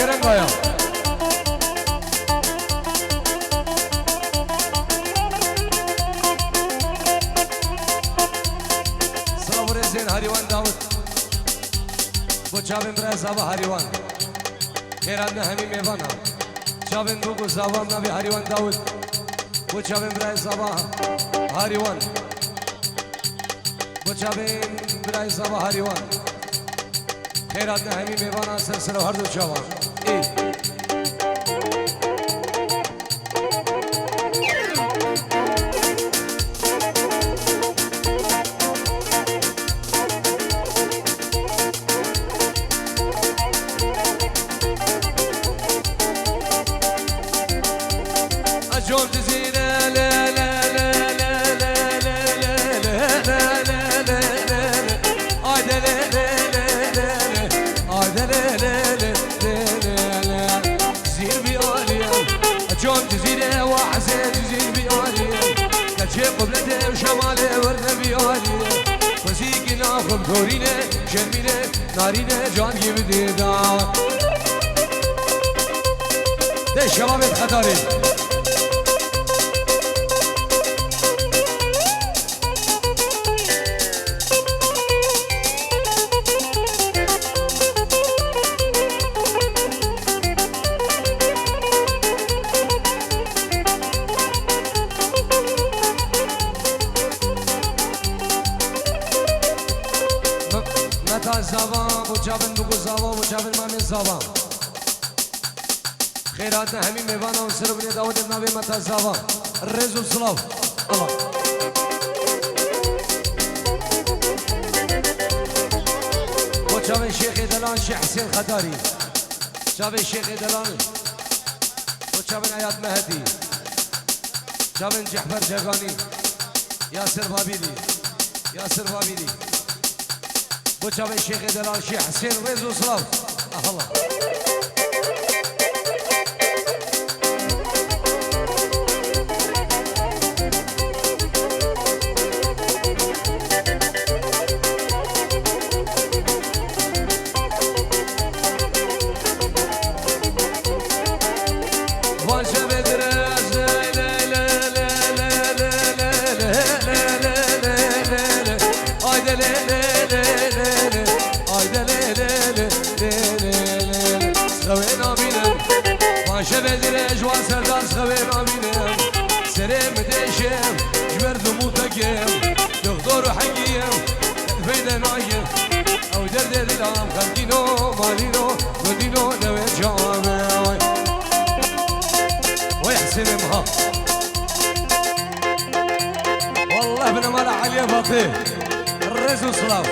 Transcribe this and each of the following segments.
گرنگایا سلام رزین هریوان داود بچابن برای زبا هریوان خیرات نه همی میوانا چابن دوگو زبام نبی هریوان داود بچابن برای زبا هریوان بچابن برای زبا هریوان خیرات نه همی میوانا سر هر دو چاوان جون تزينه لا لا لا لا لا لا لا لا لا لا عاد لا لا لا لا عاد لا لا لا لا زين بيالي جون تزينه وحسين زين بيالي كشي قبلته وشماله ورنا بيالي وزيك ناخذ دورينه شمينه نارينه جان يبدي دا ده شباب الخطاري زبان بچابن بگو زبان بچابن مامین زبان خیرات همین میوانه و سر بنی داود ابن نبی متا زبان رزو سلاف الله بچابن شیخ دلان شیخ حسین خطاری بچابن شیخ دلان بچابن آیات مهدی بچابن جحفر جگانی یاسر بابیلی یاسر بابیلی بچابن شیخ دلال شیخ حسین رزو سلاف الله شبدر جوان سردار سوين امينم سلام دشم جبر دموتكم دكتور حقيم الفيدا نايم او درد الام خلقينو مالينو ودينو نوي جامع ويحسن مها والله ابن مال علي فطيه الرزو صلاف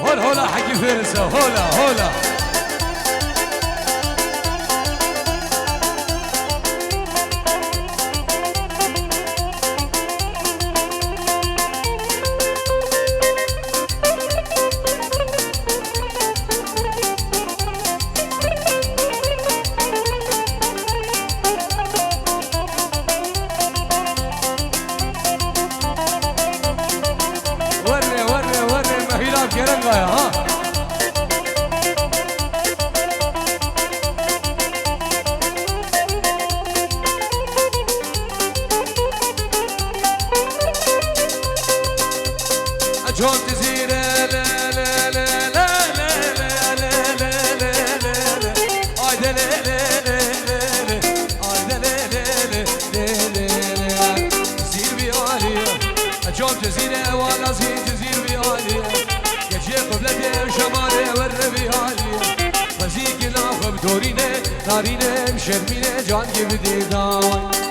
هولا حكي فارسه هولا ها جون تزيره لا لا لا لا لا لا لا لا لا عاد لا لا لا عاد لا لا لا زير بيالي جون تزيره ولا زير بيالي قبلته شماله والربي عالي وزيك ناخب دورينه نارينه مشرمينه جان يبدي داوي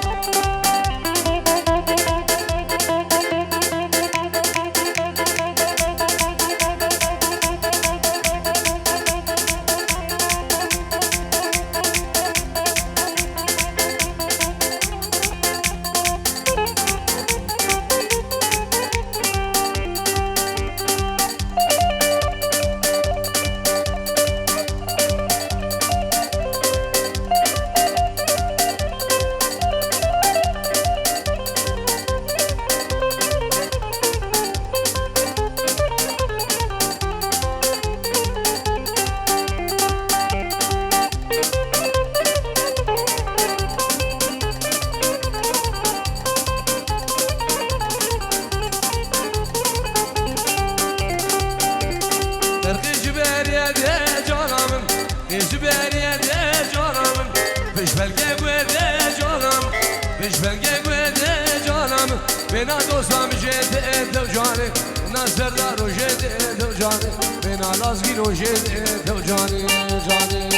پیش بنگه گویده جانم بنا دوستم جده دو جانه نصر دارو جده دو جانه بنا لازگی رو جده دو جانه جانه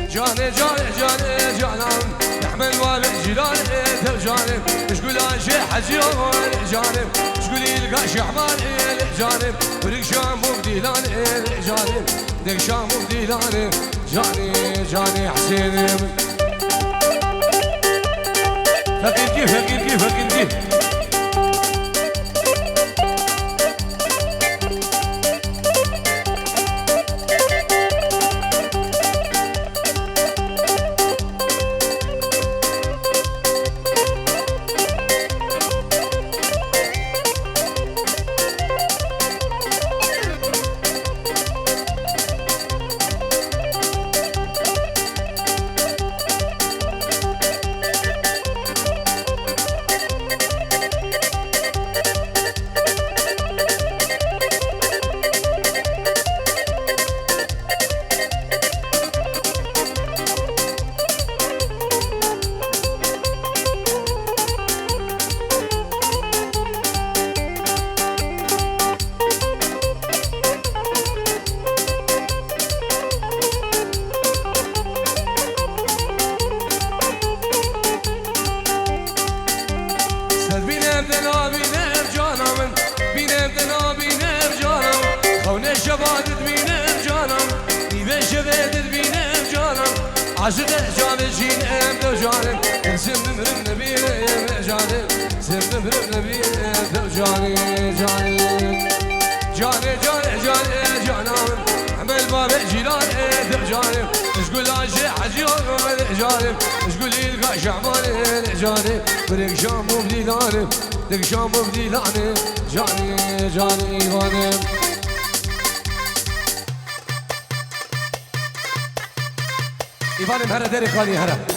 جانه جانه جانه جانم يحمل والد جيران دو جانب شقول عاشي حزيون جانب شقولي القاش عمال جانب وريك شام وبديلان جانب ديك شام وبديلان جاني جاني حسين فكر كيف فكر كيف فكر كيف عاشق جانب جينم دو جانب سمم النبي جانب سمم النبي دو جانب جانب جانب جانب جانب جانب عمل باب جيلان دو جانب شقول عاشق حجيون جانب شقول يلقى شعبان جانب بريك شام وبديلان ديك شام وبديلان جانب جانب جانب İvanım hara deri kali hara.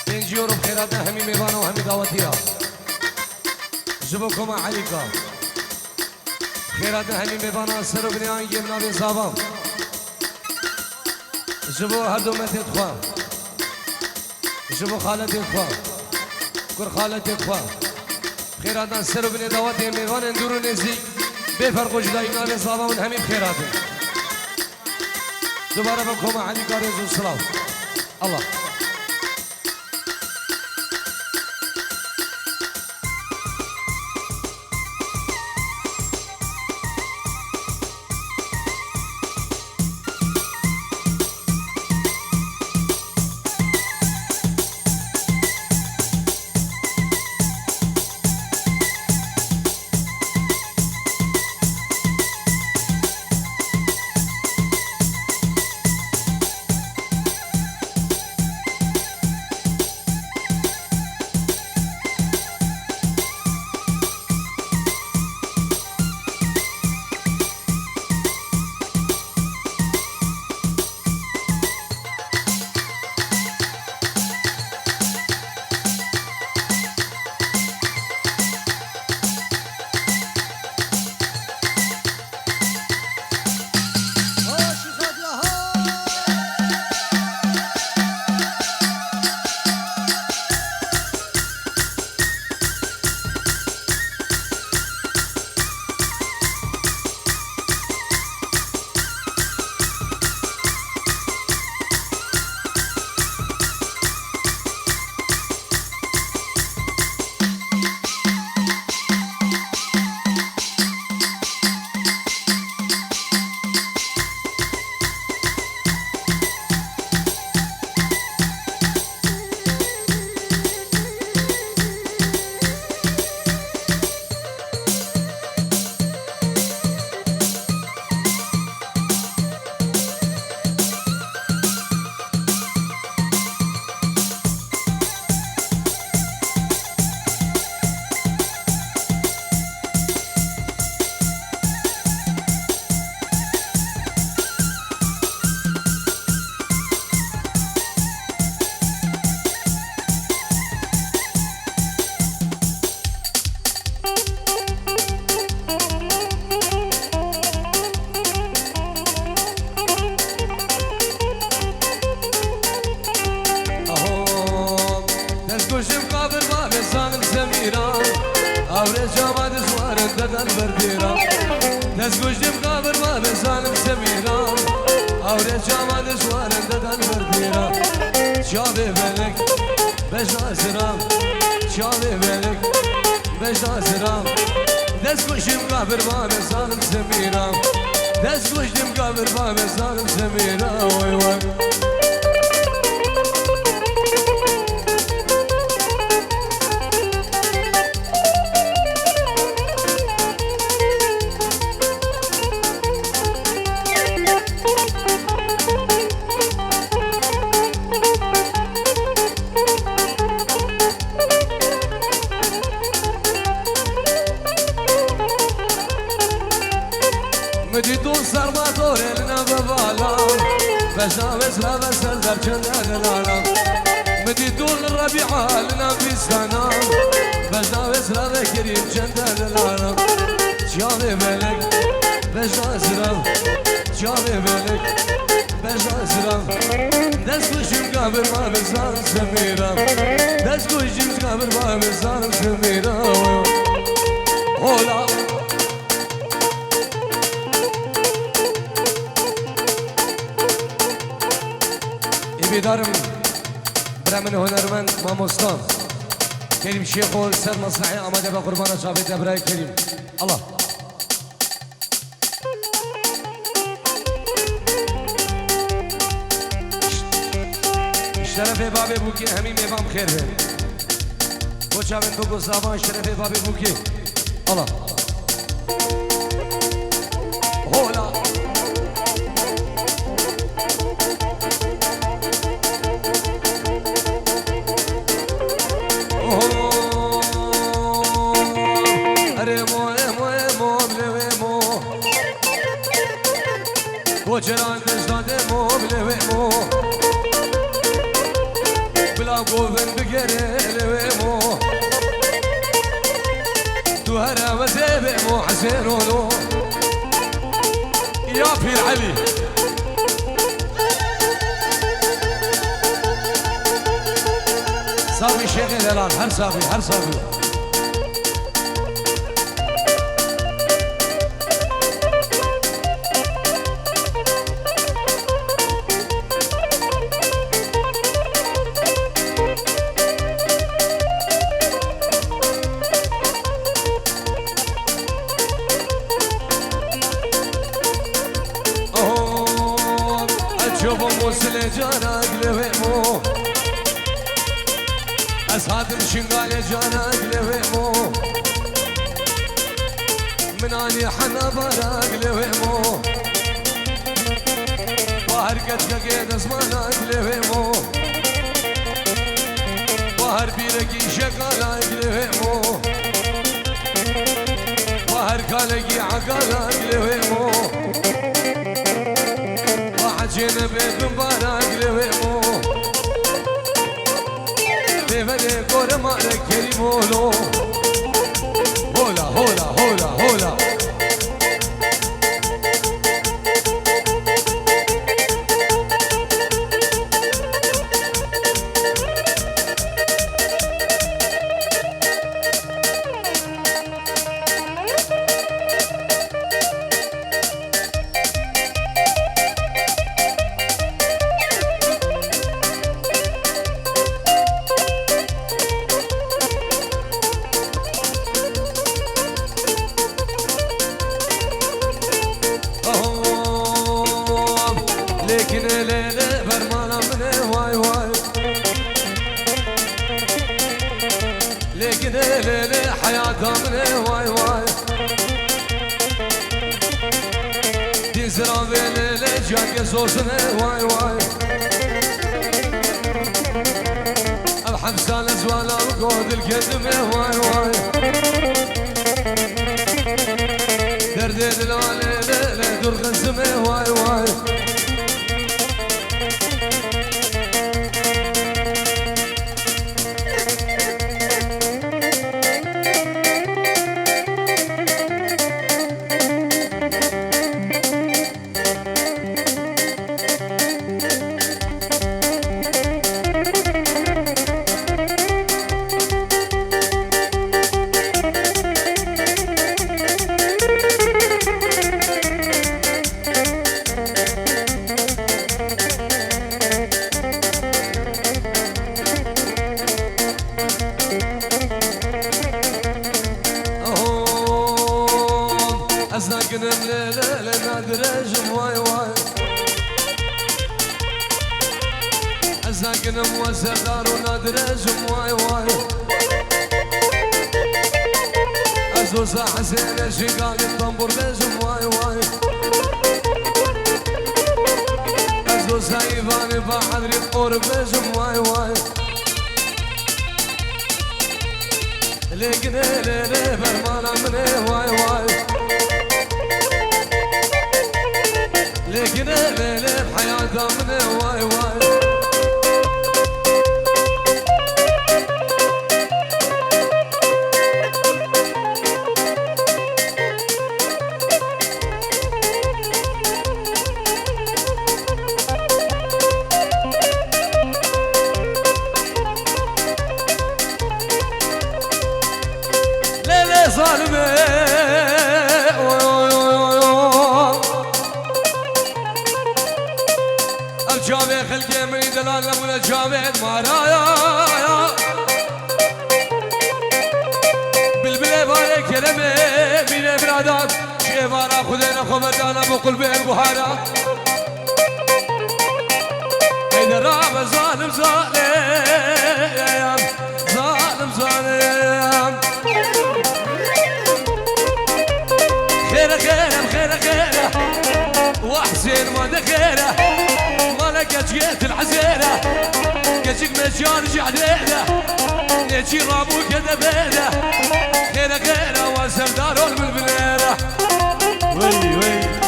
بنجيورو بخيرات همي ميبانا وهمي دعوتيا جبوكم عليكا خيرات همي ميبانا سرو بنيان يمنا بزابام جبو هردو متت خواه جبو خالتي خواه كر خالتي خواه خيرات سرو بني دعوتي ميبانا اندورو نزيك بفرقو جدا يمنا بزابام همي بخيرات دوباره بكم عليكا رزو السلام الله كوشم قابر ما بسان سميرا أوري جامد زوارن ددن برديرا دست كوشم قابر ما بسان سميرا أوري جامد زوارن ددن برديرا شابي بلك بجنا سرام شابي بلك بجنا سرام دست كوشم قابر ما بسان سميرا دست كوشم قابر ما بسان سميرا وي وي مديدون سرما دوري لنا ببالا بجنا وزلا بسل در جنة دلالا مديدون الربيعة لنا في سنة بجنا وزلا بكريم جنة دلالا جامي ملك بجنا زرام جامي ملك بجنا زرام دست كوشم قابر ما بزان سميرا دست كوشم قابر ما بزان سميرا هولا بیدارم برامن هنرمند ماموستان کریم شیخ و سر مصنعی آمده به قربان جاوید ابراهیم کریم الله شرف بابی بوکی همین میوام خیر به و جاوید بگو زبان شرف بابی بوکی الله هولا وجران نجداد مو بلوي مو بلا قوفن بقري مو دوهرا وزيبي مو حسين ولو يا في العلي صافي شيخي دلال هر صافي هر صافي جانك لويمو أصحاب الشنقال جانك لويمو من علي حنا براك لويمو باهر كتك قيد زمانك لويمو باهر بيركي شقالك لويمو باهر كالكي عقالك لويمو جينا بيت مبارك لويمو بيبني كور مالك كريمولو هولا هولا هولا هولا لكن ليلة برمانا من واي واي لكن ليلة حياتها من واي واي دي زرا ليلة جاك صوصنا واي واي الحبسة لزوالا وقود الكذب واي واي دردي دلالي ليلة دور غزمي واي واي ساكنم ليلة نادرجم واي واي ساكنم وسردار ونادرجم واي واي أزوزا حسين شقاق الطنبور لجم واي واي أزوزا إيفاني بحضري قرب لجم واي واي لكن ليلة برمانا مني واي واي لكن ليلة بحياتها مني واي واي ظالمة الجامع خلقي من دلال لمن الجامع مارايا بالبلي باري كرمي بيني برادان شيبارا خذينا خمدانا بقلبي البحارة هيدا الرابع ظالم ظالم ظالم ظالم خيره خيره خيره خيره وحسين ما دخيره مالك جيت العزيره كشك مشيان جعديله نجي رابو كذا بيله خيره خيره وسردار بالبليره وي وي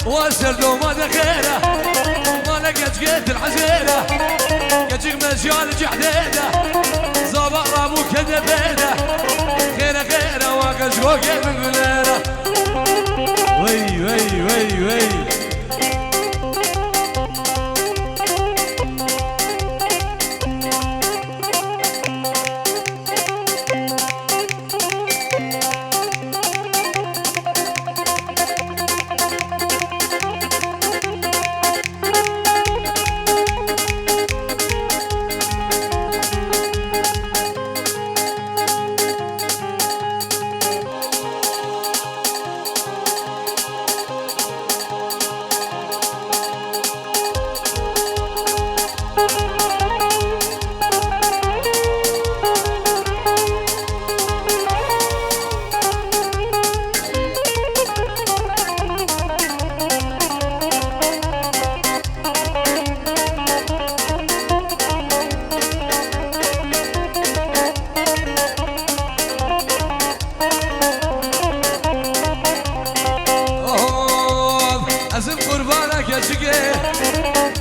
وسردو ما دخيره مالك جيت العزيره كجيك مجال جحديده زابا رابو كذا بيده خيره خيره واقش وقف بالبليره وي وي وي وي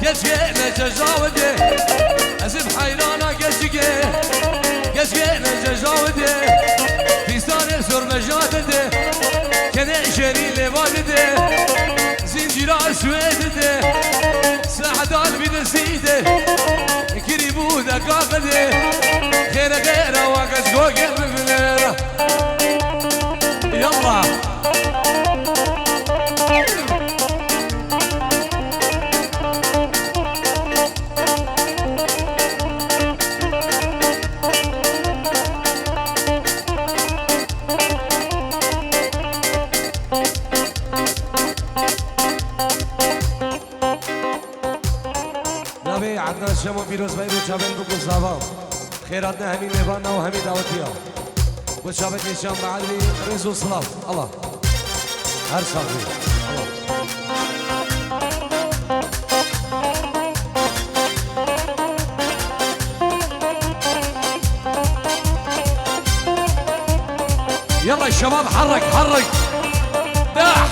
كشكي نجاودي أسف حيرانا كشكي نجاودي في ستاني سور مجاددي كني شري لوالدي زنجير اسوددي سعدال بدسيدي كريبو دقاقدي خير غيره واقش قوقل بالبليره يلا عدنان شما پیروز باید و چابل بگو زاوام خیراتنا همین نبانا و همین دعوتیا و چابل نشان بعدی رزو صلاف الله هر صافی الله يلا الشباب حرك حرك داح.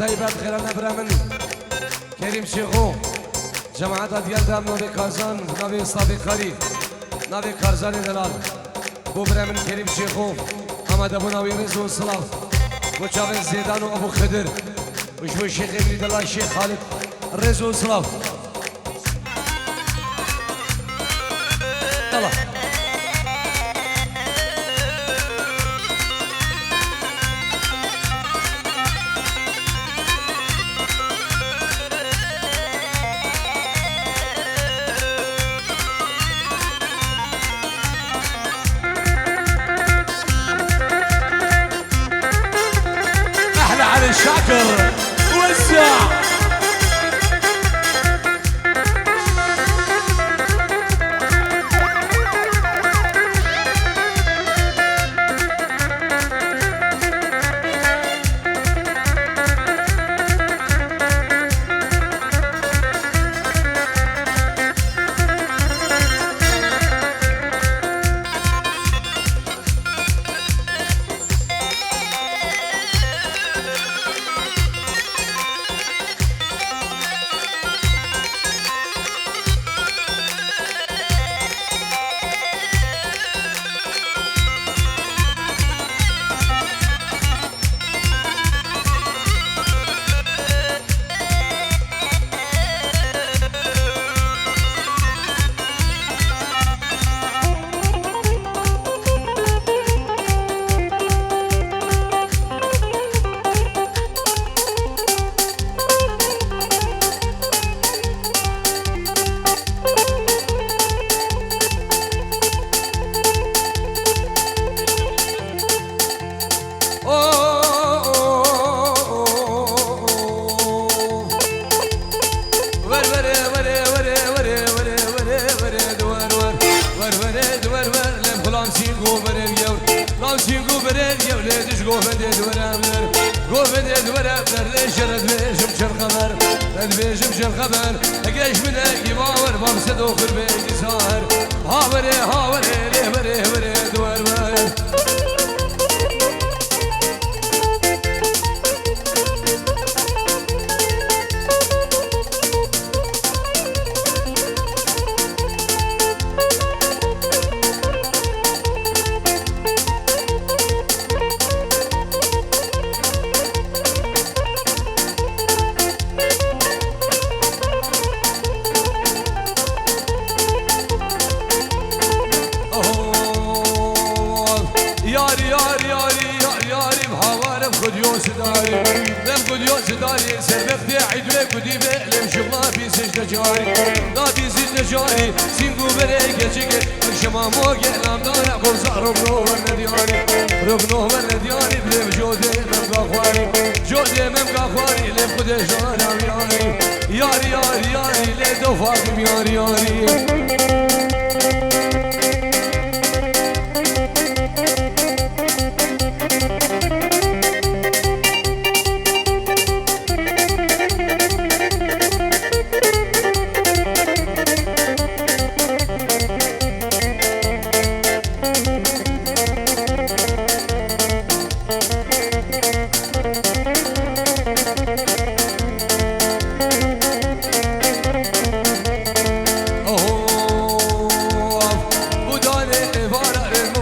طيبات خير نبرة من كريم شيخو جماعة ديال دام نوبي كارزان نوبي صافي خريف نوبي كارزان دلال بو برا من كريم شيخو حمد ابو ناوي رزو الصلاف بو جاوين زيدان وابو خدر وشبو الشيخ ابن الله الشيخ خالد رزو الصلاف يلا شاكر وسع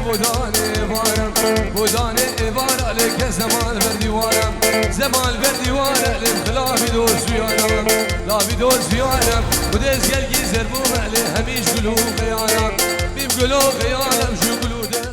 بودانه وارم بودانه ایوان علیک زمان بر دیوارم زمان بر دیوارم لابی دوست بیانم لابی دوست بیانم بودز گلگی زربوم علی همیش گلو قیانم بیم گلو قیانم شو گلو ده